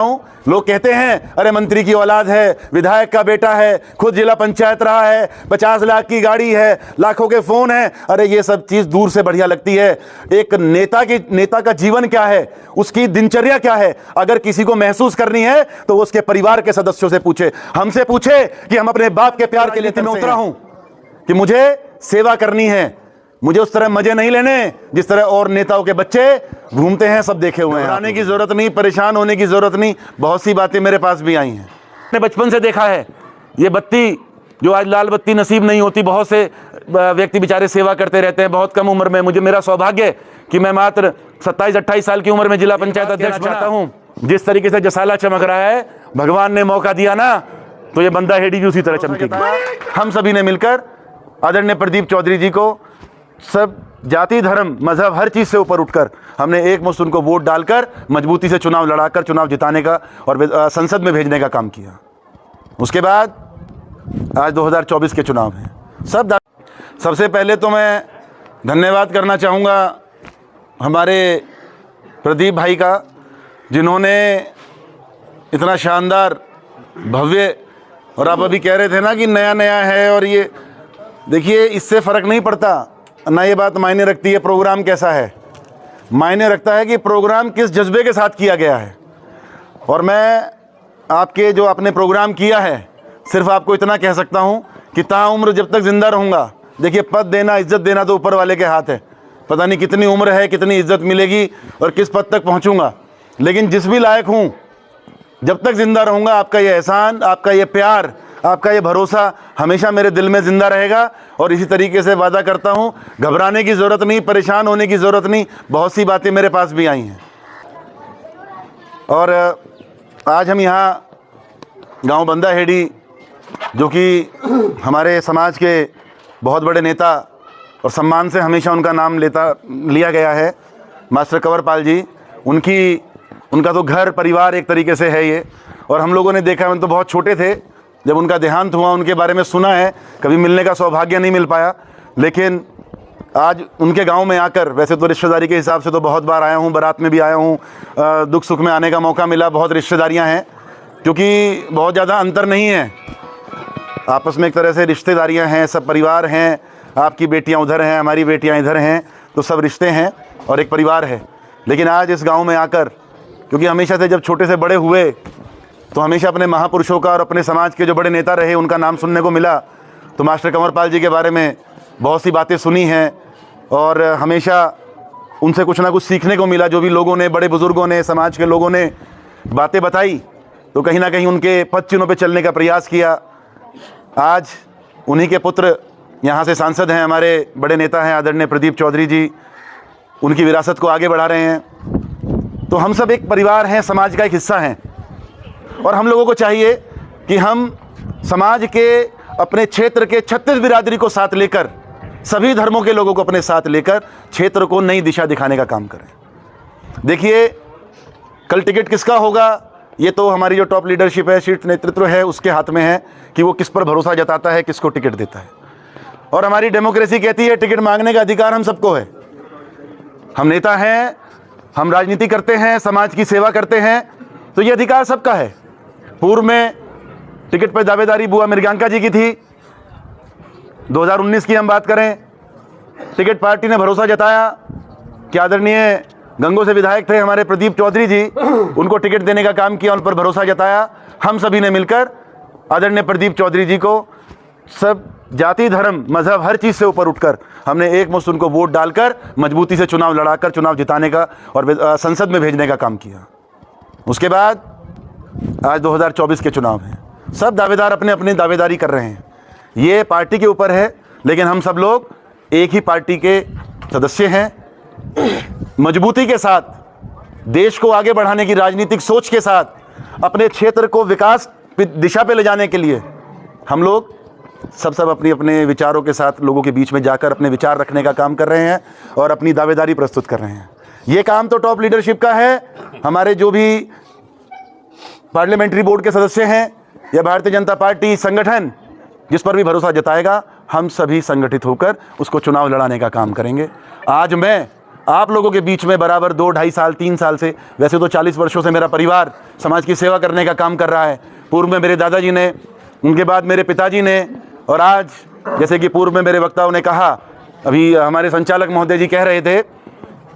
लोग कहते हैं अरे मंत्री की औलाद है, विधायक का बेटा है, खुद जिला पंचायत रहा है, 50 लाख की गाड़ी है, लाखों के फोन हैं। अरे ये सब चीज दूर से बढ़िया लगती है। एक नेता का जीवन क्या है, उसकी दिनचर्या क्या है, अगर किसी को महसूस करनी है तो वो उसके परिवार के सदस्यों से पूछे, हमसे पूछे कि हम अपने बाप के प्यार के लिए मैं उतरा हूं कि मुझे सेवा करनी है, मुझे उस तरह मजे नहीं लेने जिस तरह और नेताओं के बच्चे घूमते हैं। सब देखे हुए हैं। घबराने की जरूरत नहीं, परेशान होने की जरूरत नहीं। बहुत सी बातें मेरे पास भी आई हैं, मैंने बचपन से देखा है। ये बत्ती जो आज लाल बत्ती नसीब नहीं होती, बहुत से व्यक्ति बेचारे सेवा करते रहते हैं बहुत कम उम्र में। मेरा सौभाग्य कि मैं मात्र 27-28 साल की उम्र में जिला पंचायत अध्यक्ष बना हूं। जिस तरीके से जसाला चमक रहा है, भगवान ने मौका दिया ना तो ये बंदा हेडी भी उसी तरह चमकेगी। हम सभी ने मिलकर आदरणीय प्रदीप चौधरी जी को सब जाति, धर्म, मजहब, हर चीज से ऊपर उठकर हमने एक मुश्त उनको वोट डालकर मजबूती से चुनाव लड़ाकर चुनाव जिताने का और संसद में भेजने का काम किया। उसके बाद आज 2024 के चुनाव हैं। सबसे पहले तो मैं धन्यवाद करना चाहूँगा हमारे प्रदीप भाई का, जिन्होंने इतना शानदार, भव्य, और आप अभी कह रहे थे ना कि नया नया है, और ये देखिए इससे फ़र्क नहीं पड़ता ना, ये बात मायने रखती है प्रोग्राम कैसा है। मायने रखता है कि प्रोग्राम किस जज्बे के साथ किया गया है। और मैं आपके जो आपने प्रोग्राम किया है, सिर्फ आपको इतना कह सकता हूँ कि ताउम्र जब तक ज़िंदा रहूँगा, देखिए पद देना, इज्जत देना तो ऊपर वाले के हाथ है। पता नहीं कितनी उम्र है, कितनी इज्जत मिलेगी और किस पद तक पहुँचूँगा, लेकिन जिस भी लायक हूँ, जब तक ज़िंदा रहूँगा, आपका ये एहसान, आपका ये प्यार, आपका ये भरोसा हमेशा मेरे दिल में ज़िंदा रहेगा। और इसी तरीके से वादा करता हूँ, घबराने की ज़रूरत नहीं, परेशान होने की ज़रूरत नहीं। बहुत सी बातें मेरे पास भी आई हैं। और आज हम यहाँ गांव बंदा हेड़ी, जो कि हमारे समाज के बहुत बड़े नेता और सम्मान से हमेशा उनका नाम लिया गया है, मास्टर कंवरपाल जी, उनका तो घर परिवार एक तरीके से है ये। और हम लोगों ने देखा, हम तो बहुत छोटे थे जब उनका देहांत हुआ, उनके बारे में सुना है, कभी मिलने का सौभाग्य नहीं मिल पाया, लेकिन आज उनके गांव में आकर, वैसे तो रिश्तेदारी के हिसाब से तो बहुत बार आया हूं, बारात में भी आया हूं, दुख सुख में आने का मौका मिला, बहुत रिश्तेदारियां हैं, क्योंकि बहुत ज़्यादा अंतर नहीं है आपस में, एक तरह से रिश्तेदारियाँ हैं, सब परिवार हैं। आपकी बेटियाँ उधर हैं, हमारी बेटियाँ इधर हैं, तो सब रिश्ते हैं और एक परिवार है। लेकिन आज इस गाँव में आकर, क्योंकि हमेशा से जब छोटे से बड़े हुए तो हमेशा अपने महापुरुषों का और अपने समाज के जो बड़े नेता रहे उनका नाम सुनने को मिला, तो मास्टर कंवरपाल जी के बारे में बहुत सी बातें सुनी हैं और हमेशा उनसे कुछ ना कुछ सीखने को मिला। जो भी लोगों ने, बड़े बुज़ुर्गों ने, समाज के लोगों ने बातें बताई, तो कहीं ना कहीं उनके पद चिन्हों पर चलने का प्रयास किया। आज उन्हीं के पुत्र यहाँ से सांसद हैं, हमारे बड़े नेता हैं आदरणीय प्रदीप चौधरी जी, उनकी विरासत को आगे बढ़ा रहे हैं। तो हम सब एक परिवार हैं, समाज का एक हिस्सा हैं, और हम लोगों को चाहिए कि हम समाज के, अपने क्षेत्र के 36 बिरादरी को साथ लेकर, सभी धर्मों के लोगों को अपने साथ लेकर क्षेत्र को नई दिशा दिखाने का काम करें। देखिए, कल टिकट किसका होगा, ये तो हमारी जो टॉप लीडरशिप है, शीर्ष नेतृत्व है, उसके हाथ में है कि वो किस पर भरोसा जताता है, किसको टिकट देता है। और हमारी डेमोक्रेसी कहती है टिकट मांगने का अधिकार हम सबको है। हम नेता हैं, हम राजनीति करते हैं, समाज की सेवा करते हैं, तो ये अधिकार सबका है। पूर्व में टिकट पर दावेदारी बुआ मृगांका जी की थी, 2019 की हम बात करें, टिकट पार्टी ने भरोसा जताया कि आदरणीय गंगों से विधायक थे हमारे प्रदीप चौधरी जी, उनको टिकट देने का काम किया, उन पर भरोसा जताया। हम सभी ने मिलकर आदरणीय प्रदीप चौधरी जी को सब जाति, धर्म, मजहब, हर चीज़ से ऊपर उठकर हमने एक मुश्त उनको वोट डालकर मजबूती से चुनाव लड़ाकर चुनाव जिताने का और संसद में भेजने का काम किया। उसके बाद आज 2024 के चुनाव हैं। सब दावेदार अपने अपनी दावेदारी कर रहे हैं, ये पार्टी के ऊपर है, लेकिन हम सब लोग एक ही पार्टी के सदस्य हैं। मजबूती के साथ, देश को आगे बढ़ाने की राजनीतिक सोच के साथ, अपने क्षेत्र को विकास दिशा पे ले जाने के लिए हम लोग सब अपनी अपने विचारों के साथ लोगों के बीच में जाकर अपने विचार रखने का काम कर रहे हैं और अपनी दावेदारी प्रस्तुत कर रहे हैं। ये काम तो टॉप लीडरशिप का है। हमारे जो भी पार्लियामेंट्री बोर्ड के सदस्य हैं या भारतीय जनता पार्टी संगठन जिस पर भी भरोसा जताएगा, हम सभी संगठित होकर उसको चुनाव लड़ाने का काम करेंगे। आज मैं आप लोगों के बीच में बराबर 2-2.5 साल 3 साल से, वैसे तो 40 वर्षों से मेरा परिवार समाज की सेवा करने का काम कर रहा है। पूर्व में मेरे दादाजी ने, उनके बाद मेरे पिताजी ने, और आज जैसे कि पूर्व में मेरे वक्ताओं ने कहा, अभी हमारे संचालक महोदय जी कह रहे थे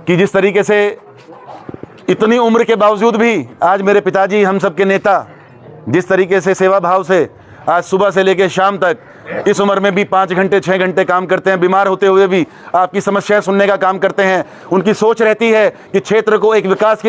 कि जिस तरीके से इतनी उम्र के बावजूद भी आज मेरे पिताजी, हम सब के नेता, जिस तरीके से सेवा भाव से आज सुबह से लेकर शाम तक इस उम्र में भी 5 घंटे 6 घंटे काम करते हैं, बीमार होते हुए भी आपकी समस्याएं सुनने का काम करते हैं। उनकी सोच रहती है कि क्षेत्र को एक विकास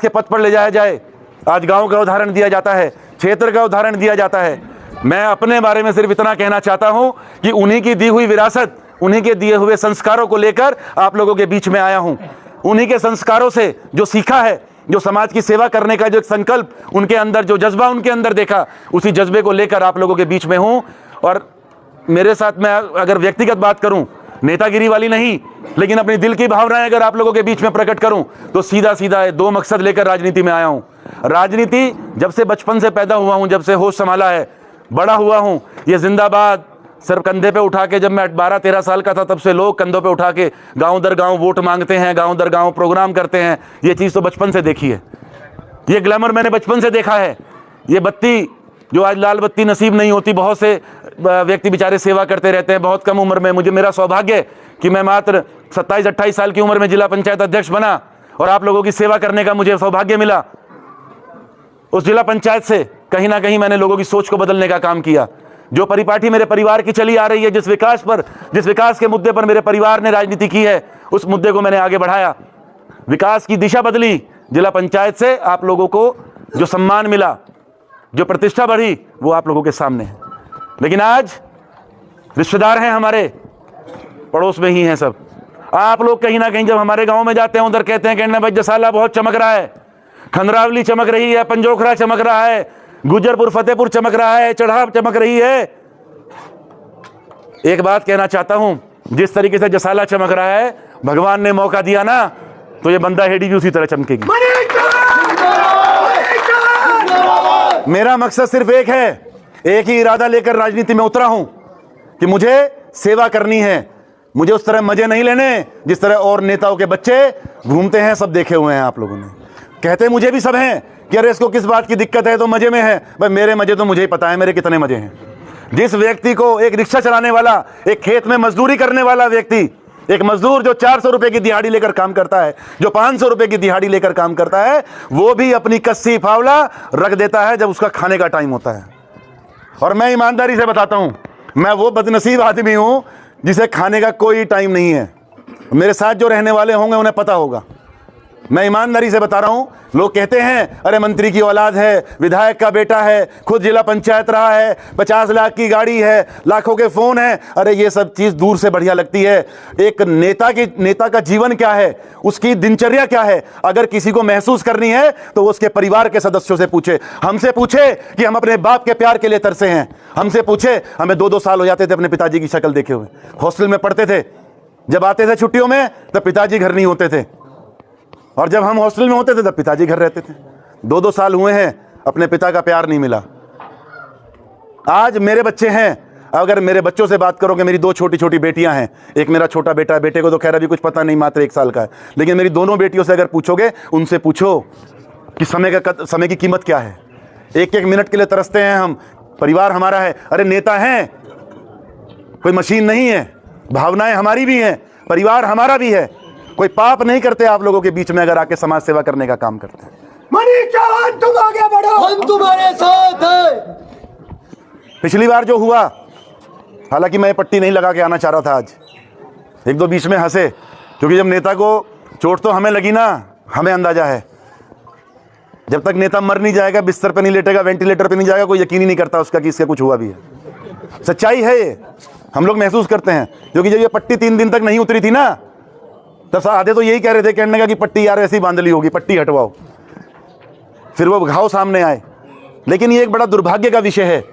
के पथ पर ले जाया जाए। आज गांव का उदाहरण दिया जाता है, क्षेत्र का उदाहरण दिया जाता है। मैं अपने बारे में सिर्फ इतना कहना चाहता हूं कि उन्हीं की दी हुई विरासत, उन्हीं के दिए हुए संस्कारों को लेकर आप लोगों के बीच में आया हूं। उन्हीं के संस्कारों से जो सीखा है, जो समाज की सेवा करने का जो एक संकल्प उनके अंदर, जो जज्बा उनके अंदर देखा, उसी जज्बे को लेकर आप लोगों के बीच में हूं। और मेरे साथ मैं अगर व्यक्तिगत बात करूं, नेतागिरी वाली नहीं, लेकिन अपनी दिल की भावनाएं अगर आप लोगों के बीच में प्रकट करूं, तो सीधा सीधा 2 मकसद लेकर राजनीति में आया हूं। राजनीति जब से बचपन से पैदा हुआ हूं, जब से होश संभाला है, बड़ा हुआ हूं, ये जिंदाबाद सर कंधे पे उठा के, जब मैं 12-13 साल का था तब से लोग कंधों पे उठा के गांव दर गांव वोट मांगते हैं, गांव दर गांव प्रोग्राम करते हैं। ये चीज़ तो बचपन से देखी है, ये ग्लैमर मैंने बचपन से देखा है। ये बत्ती जो आज लाल बत्ती नसीब नहीं होती, बहुत से व्यक्ति बेचारे सेवा करते रहते हैं बहुत कम उम्र में। मुझे मेरा सौभाग्य कि मैं मात्र 27-28 साल की उम्र में जिला पंचायत अध्यक्ष बना और आप लोगों की सेवा करने का मुझे सौभाग्य मिला। उस जिला पंचायत से कहीं ना कहीं मैंने लोगों की सोच को बदलने का काम किया। जो परिपाटी मेरे परिवार की चली आ रही है, जिस विकास के मुद्दे पर मेरे परिवार ने राजनीति की है, उस मुद्दे को मैंने आगे बढ़ाया। विकास की दिशा बदली। जिला पंचायत से आप लोगों को जो सम्मान मिला, जो प्रतिष्ठा बढ़ी, वो आप लोगों के सामने है। लेकिन आज रिश्तेदार हैं हमारे, पड़ोस में ही हैं सब। आप लोग कहीं ना कहीं जब हमारे गांव में जाते हैं, उधर कहते हैं कि भाई जसाला बहुत चमक रहा है, खंदरावली चमक रही है, पंजोखरा चमक रहा है, गुजरपुर फतेहपुर चमक रहा है, चढ़ाव चमक रही है। एक बात कहना चाहता हूं, जिस तरीके से जसाला चमक रहा है, भगवान ने मौका दिया ना, तो ये बंदा हेडी भी उसी तरह चमकेगी। मेरा मकसद सिर्फ एक है, एक ही इरादा लेकर राजनीति में उतरा हूं कि मुझे सेवा करनी है। मुझे उस तरह मजे नहीं लेने जिस तरह और नेताओं के बच्चे घूमते हैं। सब देखे हुए हैं आप लोगों ने, कहते मुझे भी सब हैं कि अरे इसको किस बात की दिक्कत है, तो मजे में है। भाई मेरे मजे तो मुझे ही पता है मेरे कितने मजे हैं। जिस व्यक्ति को, एक रिक्शा चलाने वाला, एक खेत में मजदूरी करने वाला व्यक्ति, एक मजदूर जो 400 रुपए की दिहाड़ी लेकर काम करता है, जो 500 रुपए की दिहाड़ी लेकर काम करता है, वो भी अपनी कस्सी फावला रख देता है जब उसका खाने का टाइम होता है। और मैं ईमानदारी से बताता हूं, मैं वो बदनसीब आदमी हूं जिसे खाने का कोई टाइम नहीं है। मेरे साथ जो रहने वाले होंगे उन्हें पता होगा। मैं ईमानदारी से बता रहा हूं। लोग कहते हैं अरे मंत्री की औलाद है, विधायक का बेटा है, खुद जिला पंचायत रहा है, 50 लाख की गाड़ी है, लाखों के फोन है। अरे ये सब चीज दूर से बढ़िया लगती है। एक नेता का जीवन क्या है, उसकी दिनचर्या क्या है, अगर किसी को महसूस करनी है तो वो उसके परिवार के सदस्यों से पूछे। हमसे पूछे कि हम अपने बाप के प्यार के लिए तरसे हैं। हमसे पूछे, हमें 2-2 साल हो जाते थे अपने पिताजी की शक्ल देखे हुए। हॉस्टल में पढ़ते थे, जब आते थे छुट्टियों में तब पिताजी घर नहीं होते थे, और जब हम हॉस्टल में होते थे तब पिताजी घर रहते थे। 2-2 साल हुए हैं, अपने पिता का प्यार नहीं मिला। आज मेरे बच्चे हैं, अगर मेरे बच्चों से बात करोगे, मेरी 2 छोटी छोटी बेटियां हैं, एक मेरा छोटा बेटा है, बेटे को तो खैर अभी कुछ पता नहीं, मात्र 1 साल का है, लेकिन मेरी दोनों बेटियों से अगर पूछोगे, उनसे पूछो कि समय की कीमत क्या है। 1-1 मिनट के लिए तरसते हैं हम, परिवार हमारा है। अरे नेता हैं, कोई मशीन नहीं है, भावनाएं हमारी भी हैं, परिवार हमारा भी है। कोई पाप नहीं करते आप लोगों के बीच में अगर आके समाज सेवा करने का काम करते हैं। मनीष चौहान तुम आगे बढ़ो, हम तुम्हारे साथ हैं। पिछली बार जो हुआ, हालांकि मैं पट्टी नहीं लगा के आना चाह रहा था आज, 1-2 बीच में हंसे, क्योंकि जब नेता को चोट तो हमें लगी ना, हमें अंदाजा है जब तक नेता मर नहीं जाएगा, बिस्तर पे नहीं लेटेगा, वेंटिलेटर पे नहीं जाएगा, कोई यकीन ही नहीं करता उसका कि इसका कुछ हुआ भी है। सच्चाई है ये, हम लोग महसूस करते हैं। क्योंकि जब ये पट्टी 3 दिन तक नहीं उतरी थी ना, तब आधे तो यही कह रहे थे, कहने का कि पट्टी यार ऐसी बांध ली होगी, पट्टी हटवाओ। फिर वो घाव सामने आए। लेकिन ये एक बड़ा दुर्भाग्य का विषय है।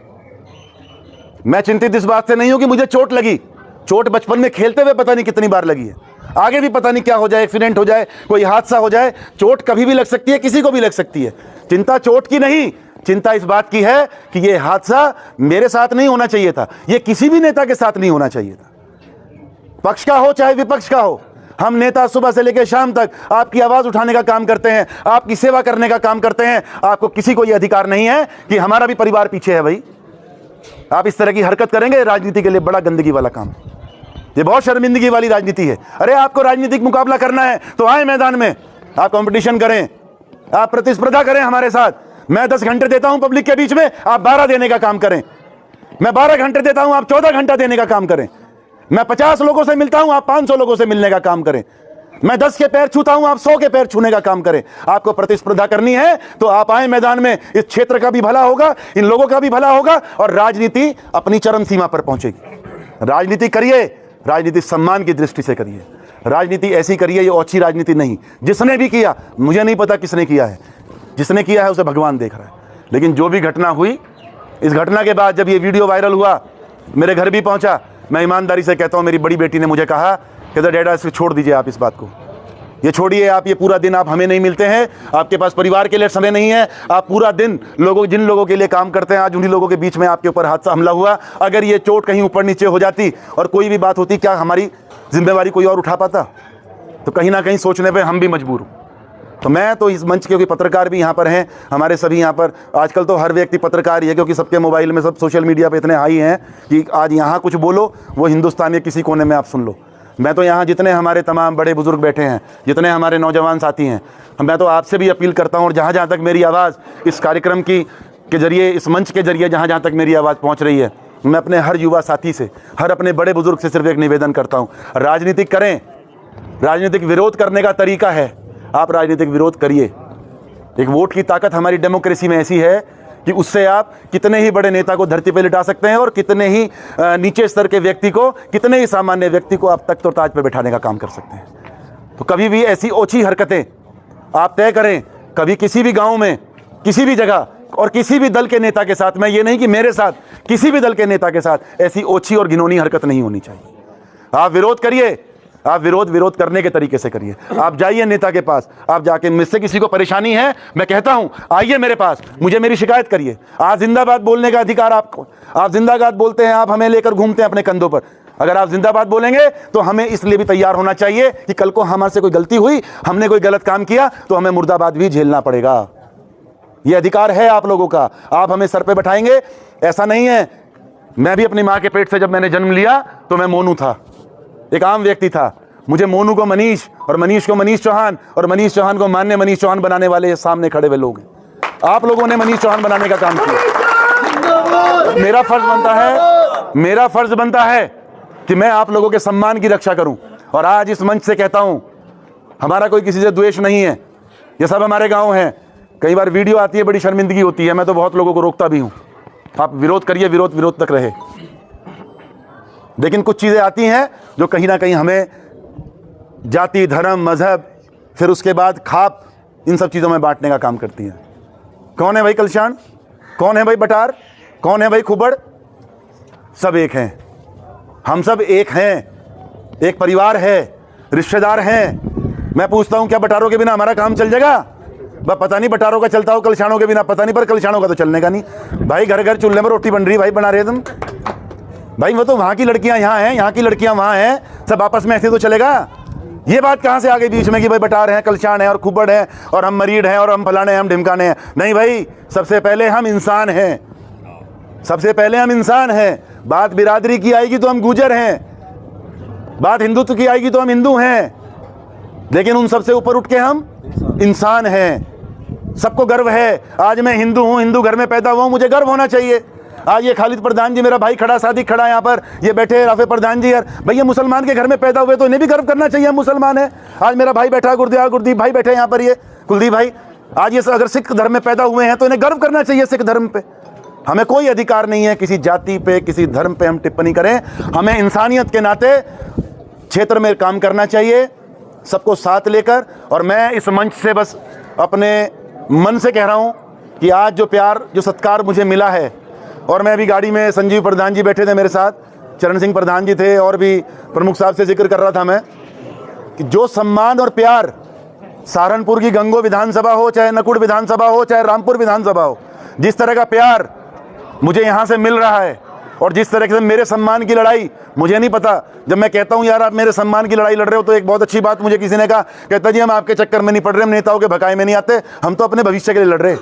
मैं चिंतित इस बात से नहीं हूं कि मुझे चोट लगी। चोट बचपन में खेलते हुए पता नहीं कितनी बार लगी है, आगे भी पता नहीं क्या हो जाए, एक्सीडेंट हो जाए, कोई हादसा हो जाए। चोट कभी भी लग सकती है, किसी को भी लग सकती है। चिंता चोट की नहीं, चिंता इस बात की है कि ये हादसा मेरे साथ नहीं होना चाहिए था, ये किसी भी नेता के साथ नहीं होना चाहिए था। पक्ष का हो चाहे विपक्ष का हो, हम नेता सुबह से लेकर शाम तक आपकी आवाज़ उठाने का काम करते हैं, आपकी सेवा करने का काम करते हैं। आपको किसी को यह अधिकार नहीं है कि हमारा भी परिवार पीछे है। भाई आप इस तरह की हरकत करेंगे, राजनीति के लिए बड़ा गंदगी वाला काम, ये बहुत शर्मिंदगी वाली राजनीति है। अरे आपको राजनीतिक मुकाबला करना है तो आए मैदान में, आप कंपटीशन करें, आप प्रतिस्पर्धा करें हमारे साथ। मैं 10 घंटे देता हूं पब्लिक के बीच में, आप 12 देने का काम करें। मैं 12 घंटे देता हूं, आप 14 घंटा देने का काम करें। मैं 50 लोगों से मिलता हूं, आप 500 लोगों से मिलने का काम करें। मैं 10 के पैर छूता हूं, आप 100 के पैर छूने का काम करें। आपको प्रतिस्पर्धा करनी है तो आप आए मैदान में, इस क्षेत्र का भी भला होगा, इन लोगों का भी भला होगा और राजनीति अपनी चरम सीमा पर पहुंचेगी। राजनीति करिए, राजनीति सम्मान की दृष्टि से करिए, राजनीति ऐसी करिए, ये ओछी राजनीति नहीं। जिसने भी किया, मुझे नहीं पता किसने किया है, जिसने किया है उसे भगवान देख रहा है। लेकिन जो भी घटना हुई, इस घटना के बाद जब ये वीडियो वायरल हुआ, मेरे घर भी पहुंचा, मैं ईमानदारी से कहता हूं, मेरी बड़ी बेटी ने मुझे कहा कि डैडा इसको छोड़ दीजिए, आप इस बात को, ये छोड़िए। आप ये पूरा दिन आप हमें नहीं मिलते हैं, आपके पास परिवार के लिए समय नहीं है, आप पूरा दिन जिन लोगों के लिए काम करते हैं, आज उन्हीं लोगों के बीच में आपके ऊपर हादसा हमला हुआ। अगर ये चोट कहीं ऊपर नीचे हो जाती और कोई भी बात होती, क्या हमारी जिम्मेवारी कोई और उठा पाता? तो कहीं ना कहीं सोचने पर हम भी मजबूर हूँ। तो मैं तो इस मंच के, क्योंकि पत्रकार भी यहाँ पर हैं, हमारे सभी यहाँ पर, आजकल तो हर व्यक्ति पत्रकार ही है, क्योंकि सबके मोबाइल में, सब सोशल मीडिया पे इतने हाई हैं कि आज यहाँ कुछ बोलो, वो हिंदुस्तान के किसी कोने में आप सुन लो। मैं तो यहाँ जितने हमारे तमाम बड़े बुजुर्ग बैठे हैं, जितने हमारे नौजवान साथी हैं, मैं तो आपसे भी अपील करता हूँ, और जहाँ जहाँ तक मेरी आवाज़ इस कार्यक्रम के जरिए, इस मंच के जरिए जहाँ जहाँ तक मेरी आवाज़ पहुँच रही है, मैं अपने हर युवा साथी से, हर अपने बड़े बुजुर्ग से सिर्फ एक निवेदन करता हूँ, राजनीतिक करें। राजनीतिक विरोध करने का तरीका है, आप राजनीतिक विरोध करिए। एक वोट की ताकत हमारी डेमोक्रेसी में ऐसी है कि उससे आप कितने ही बड़े नेता को धरती पे लिटा सकते हैं और कितने ही नीचे स्तर के व्यक्ति को, कितने ही सामान्य व्यक्ति को आप तख्त और ताज पे बैठाने का काम कर सकते हैं। तो कभी भी ऐसी ओछी हरकतें आप तय करें, कभी किसी भी गांव में, किसी भी जगह और किसी भी दल के नेता के साथ, मैं ये नहीं कि मेरे साथ, किसी भी दल के नेता के साथ ऐसी ओछी और घिनौनी हरकत नहीं होनी चाहिए। आप विरोध करिए, आप विरोध करने के तरीके से करिए। आप जाइए नेता के पास, आप जाके, मुझसे किसी को परेशानी है, मैं कहता हूं आइए मेरे पास, मुझे मेरी शिकायत करिए। आज जिंदाबाद बोलने का अधिकार आपको, आप जिंदाबाद बोलते हैं, आप हमें लेकर घूमते हैं अपने कंधों पर। अगर आप जिंदाबाद बोलेंगे तो हमें इसलिए भी तैयार होना चाहिए कि कल को हमारे से कोई गलती हुई, हमने कोई गलत काम किया तो हमें मुर्दाबाद भी झेलना पड़ेगा। यह अधिकार है आप लोगों का, आप हमें सर पे बैठाएंगे, ऐसा नहीं है। मैं भी अपनी माँ के पेट से जब मैंने जन्म लिया तो मैं मोनू था, एक आम व्यक्ति था। मुझे मोनू को मनीष, और मनीष को मनीष चौहान, और मनीष चौहान को मान्य मनीष चौहान बनाने वाले सामने खड़े हुए लोग हैं। आप लोगों ने मनीष चौहान बनाने का काम किया। मेरा फर्ज बनता है कि मैं आप लोगों के सम्मान की रक्षा करूं। और आज इस मंच से कहता हूं, हमारा कोई किसी से द्वेष नहीं है, ये सब हमारे गाँव हैं। कई बार वीडियो आती है, बड़ी शर्मिंदगी होती है, मैं तो बहुत लोगों को रोकता भी हूं। आप विरोध करिए, विरोध तक रहे। लेकिन कुछ चीज़ें आती हैं जो कहीं ना कहीं हमें जाति, धर्म, मजहब, फिर उसके बाद खाप, इन सब चीज़ों में बांटने का काम करती हैं। कौन है भाई कलशाण, कौन है भाई बटार, कौन है भाई खुबड़? सब एक हैं, हम सब एक हैं, एक परिवार है, रिश्तेदार हैं। मैं पूछता हूं क्या बटारों के बिना हमारा काम चल जाएगा? पता नहीं, बटारों का चलता हो, कलशाणों के बिना पता नहीं, पर कलशाणों का तो चलने का नहीं। भाई घर घर चूल्हे में रोटी बन रही, भाई बना रहे तुम भाई, वो तो वहाँ की लड़कियाँ यहाँ हैं, यहाँ की लड़कियाँ वहाँ हैं, सब आपस में ऐसे तो चलेगा? ये बात कहाँ से आ गई बीच में कि भाई बटार हैं, कलशाण हैं और खुबड़ हैं और हम मरीड हैं और हम फलाने हैं, हम ढिमकाने हैं? नहीं भाई, सबसे पहले हम इंसान हैं, सबसे पहले हम इंसान हैं। बात बिरादरी की आएगी तो हम गुजर हैं, बात हिंदुत्व की आएगी तो हम हिंदू हैं, लेकिन उन सबसे ऊपर उठ के हम इंसान हैं। सबको गर्व है, आज मैं हिंदू हूँ, हिंदू घर में पैदा हुआ हूँ, मुझे गर्व होना चाहिए। आज ये खालिद प्रधान जी मेरा भाई खड़ा, सादिक खड़ा यहाँ पर, ये बैठे राफे प्रधान जी, यार भाई ये मुसलमान के घर में पैदा हुए तो इन्हें भी गर्व करना चाहिए, हम मुसलमान हैं। आज मेरा भाई बैठा, गुरदीप भाई बैठे यहाँ पर, ये कुलदीप भाई, आज ये अगर सिख धर्म में पैदा हुए हैं तो इन्हें गर्व करना चाहिए सिख धर्म पे। हमें कोई अधिकार नहीं है किसी जाति पे, किसी धर्म पे हम टिप्पणी करें। हमें इंसानियत के नाते क्षेत्र में काम करना चाहिए, सबको साथ लेकर। और मैं इस मंच से बस अपने मन से कह रहा हूँ कि आज जो प्यार, जो सत्कार मुझे मिला है, और मैं अभी गाड़ी में, संजीव प्रधान जी बैठे थे मेरे साथ, चरण सिंह प्रधान जी थे, और भी प्रमुख साहब से जिक्र कर रहा था मैं कि जो सम्मान और प्यार सहारनपुर की गंगो विधानसभा हो, चाहे नकुड़ विधानसभा हो, चाहे रामपुर विधानसभा हो, जिस तरह का प्यार मुझे यहाँ से मिल रहा है, और जिस तरह से मेरे सम्मान की लड़ाई, मुझे नहीं पता, जब मैं कहता हूं यार आप मेरे सम्मान की लड़ाई लड़ रहे हो, तो एक बहुत अच्छी बात मुझे किसी ने कहा, कहता जी हम आपके चक्कर में नहीं पड़ रहे, हम नेताओं के भकाए में नहीं आते, हम तो अपने भविष्य के लिए लड़ रहे हैं।